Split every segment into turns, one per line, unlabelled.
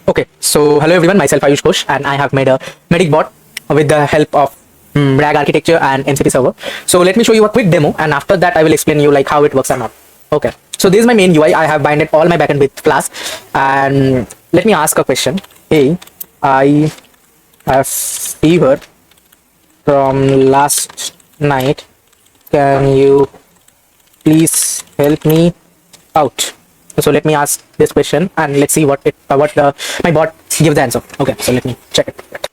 Okay, so hello everyone, myself Ayush Ghosh, and I have made a MedicBot with the help of RAG architecture and MCP server. So let me show you a quick demo, and after that I will explain you like how it works or not. Okay, so this is my main UI. I have binded all my backend with Flask, and let me ask a question. Hey, I have fever from last night. Can you please help me out? So let me ask this question and let's see what my bot gives the answer. Okay, so let me check it.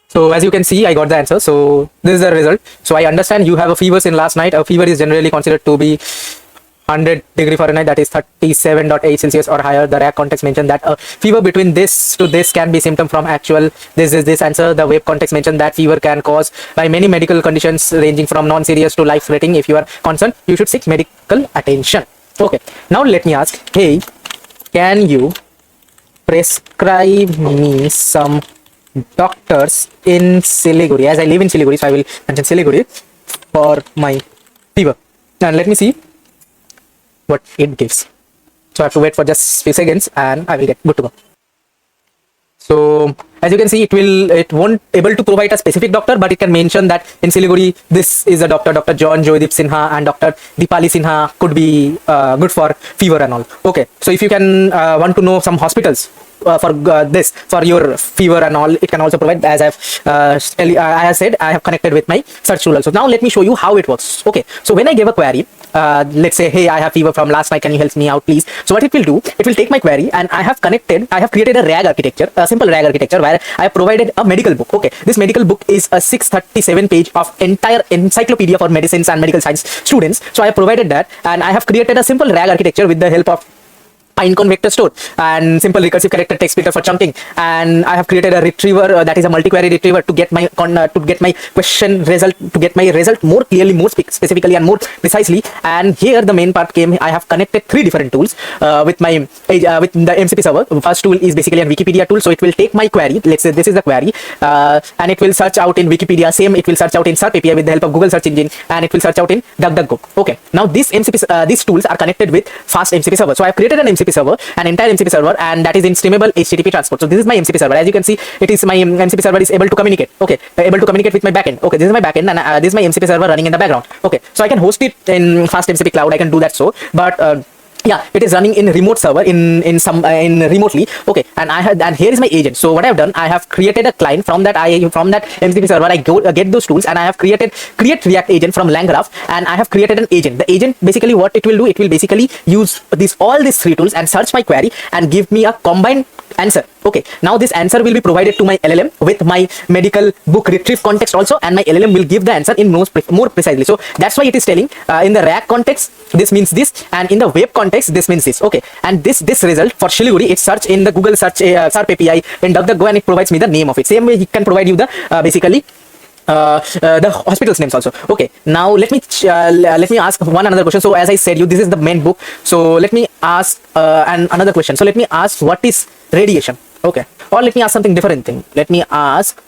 So as you can see, I got the answer. So this is the result. So I understand you have a fever since last night. A fever is generally considered to be 100 degree Fahrenheit, that is 37.8 Celsius or higher. The RAG context mentioned that a fever between this to this can be symptom from actual. This is this answer. The web context mentioned that fever can cause by many medical conditions ranging from non-serious to life-threatening. If you are concerned, you should seek medical attention. Okay, now let me ask, hey, can you prescribe me some doctors in Siliguri? As I live in Siliguri, so I will mention Siliguri for my fever. And let me see what it gives. So I have to wait for just few seconds and I will get good to go. So as you can see, it won't able to provide a specific doctor, but it can mention that in Siliguri this is a doctor, Dr. John Joydeep Sinha and Dr. Deepali Sinha could be good for fever and all. Okay, so if you can want to know some hospitals for your fever and all, it can also provide. As I have said, I have connected with my search tool also. Now let me show you how it works. Okay, so when I give a query, let's say, hey, I have fever from last night, can you help me out please? So what it will do, it will take my query and I have created a RAG architecture, a simple RAG architecture where I have provided a medical book. Okay, this medical book is a 637 page of entire encyclopedia for medicines and medical science students. So I have provided that and I have created a simple RAG architecture with the help of Pinecone vector store and simple recursive character text splitter for chunking, and I have created a retriever that is a multi-query retriever to get my question result, to get my result more clearly, more specifically and more precisely. And here the main part came. I have connected 3 different tools with the MCP server. The first tool is basically a Wikipedia tool, so it will take my query. Let's say this is the query, and it will search out in Wikipedia. Same, it will search out in SERP API with the help of Google search engine, and it will search out in DuckDuckGo. Okay, now these tools are connected with fast MCP server. So I have created an MCP server, an entire MCP server, and that is in streamable HTTP transport. So this is my MCP server. As you can see, it is my MCP server is able to communicate. Okay, able to communicate with my backend. Okay, this is my backend, and this is my MCP server running in the background. Okay, so I can host it in fast MCP cloud. I can do that. So, but yeah, it is running in remote server in remotely. Okay, and here is my agent. So what I have done, I have created a client from that MCP server. I get those tools and I have create React agent from LangGraph, and I have created an agent. The agent basically what it will do, it will basically use all these 3 tools and search my query and give me a combined answer. Okay, now this answer will be provided to my LLM with my medical book retrieve context also, and my LLM will give the answer in more precisely. So that's why it is telling in the RAG context this means this, and in the web context this means this. Okay, and this result for Siliguri, it search in the Google search SERP API in DuckDuckGo, and it provides me the name of it. Same way it can provide you the basically the hospital's names also. Okay, now let me ask another question. So as I said you, this is the main book. So let me ask another question. So let me ask, what is radiation? Okay, or let me ask something different thing. Let me ask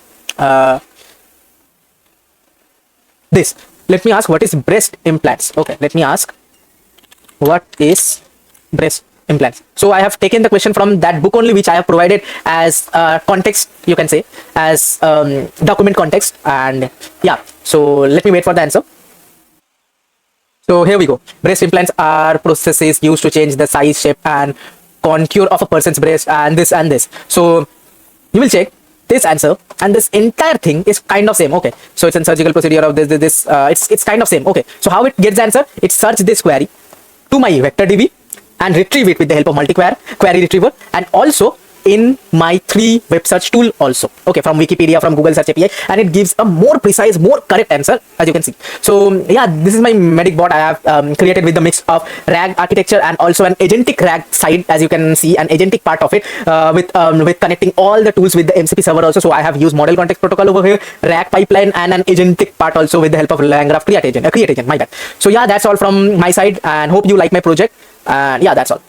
this. Let me ask, what is breast implants? Okay, let me ask, what is breast implants? So I have taken the question from that book only, which I have provided as context, you can say, as document context. And yeah, so let me wait for the answer. So here we go. Breast implants are processes used to change the size, shape and contour of a person's breast, and this and this. So you will check this answer, and this entire thing is kind of same. Okay, so it's a surgical procedure of this it's kind of same. Okay, so how it gets the answer? It search this query to my vector DB and retrieve it with the help of query retriever, and also in my 3 web search tool also. Okay, from Wikipedia, from Google search API, and it gives a more precise, more correct answer, as you can see. So yeah, this is my MedicBot. I have created with the mix of RAG architecture and also an agentic RAG side, as you can see, an agentic part of it with connecting all the tools with the MCP server also. So I have used model context protocol over here, RAG pipeline, and an agentic part also with the help of LangGraph create agent, my bad. So yeah, that's all from my side, and hope you like my project. And yeah, that's all.